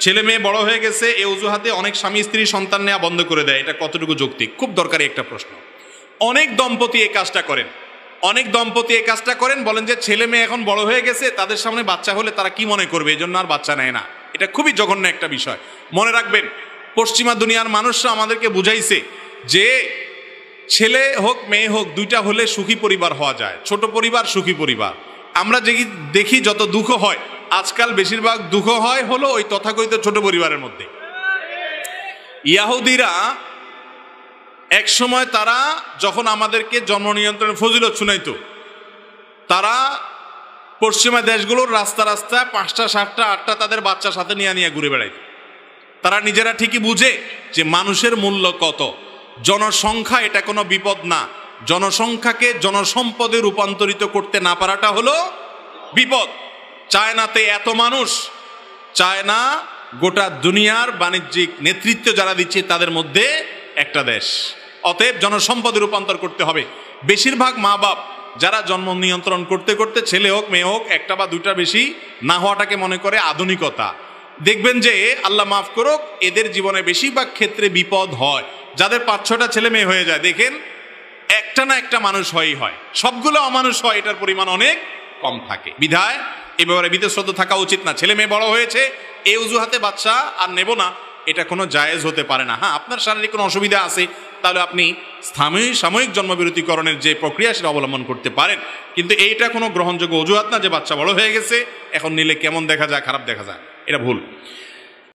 ছেলে মেয়ে বড় হয়ে গেছে এই অজুহাতে অনেক স্বামী স্ত্রী সন্তান নেওয়া বন্ধ করে দেয়, এটা কতটুকু যৌক্তিক? খুব দরকারি একটা প্রশ্ন। অনেক দম্পতি এই কাজটা করেন, বলেন যে ছেলে মেয়ে এখন বড় হয়ে গেছে, তাদের সামনে বাচ্চা হলে তারা কি মনে করবে, এই জন্য আর বাচ্চা নেয় না। এটা খুবই জঘন্য একটা বিষয়। মনে রাখবেন, পশ্চিমা দুনিয়ার মানুষরা আমাদেরকে বুঝাইছে যে ছেলে হোক মেয়ে হোক দুইটা হলে সুখী পরিবার হওয়া যায়, ছোট পরিবার সুখী পরিবার। আমরা যে দেখি যত দুঃখ হয়, আজকাল বেশিরভাগ দুঃখ হয় হলো ওই তথাকথিত ছোট পরিবারের মধ্যে। ইহুদিরা এক সময় তারা যখন আমাদেরকে জন্ম নিয়ন্ত্রণের ফজিলত শুনাইতো, তারা পশ্চিমা দেশগুলোর রাস্তা রাস্তায় 5টা 7টা 8টা তাদের বাচ্চার সাথে নিয়ে ঘুরে বেড়াইত। তারা নিজেরা ঠিকই বুঝে যে মানুষের মূল্য কত, জনসংখ্যা এটা কোনো বিপদ না, জনসংখ্যাকে জনসম্পদে রূপান্তরিত করতে না পারাটা হলো বিপদ। চায়নাতে এত মানুষ, চায়না গোটা দুনিয়ার বাণিজ্যিক নেতৃত্ব যারা দিচ্ছে তাদের মধ্যে একটা দেশ। অতএব জনসম্পদে রূপান্তর করতে হবে। বেশিরভাগ মা বাপ যারা জন্ম নিয়ন্ত্রণ করতে করতে ছেলে হোক মেয়ে হোক একটা বা দুইটা বেশি না হওয়াটাকে মনে করে আধুনিকতা, দেখবেন যে আল্লাহ মাফ করুক এদের জীবনে বেশিরভাগ ক্ষেত্রে বিপদ হয়। যাদের 5-6টা ছেলে মেয়ে হয়ে যায়, দেখেন একটা না একটা মানুষ হয়, সবগুলো অমানুষ হয়, এটার পরিমাণ অনেক কম থাকে। বিধায় এ ব্যাপারে বিতশ্রদ্ধ থাকা উচিত না। ছেলে মেয়ে বড় হয়েছে এই অজুহাতে বাচ্চা আর নেব না, এটা কোনো জায়েজ হতে পারে না। হ্যাঁ, আপনার শারীরিক কোনো অসুবিধা আছে, তাহলে আপনি সাময়িক জন্মবিরতিকরণের যে প্রক্রিয়া সেটা অবলম্বন করতে পারেন, কিন্তু এইটা কোনো গ্রহণযোগ্য অজুহাত না যে বাচ্চা বড় হয়ে গেছে এখন নিলে কেমন দেখা যায়, খারাপ দেখা যায়, এটা ভুল।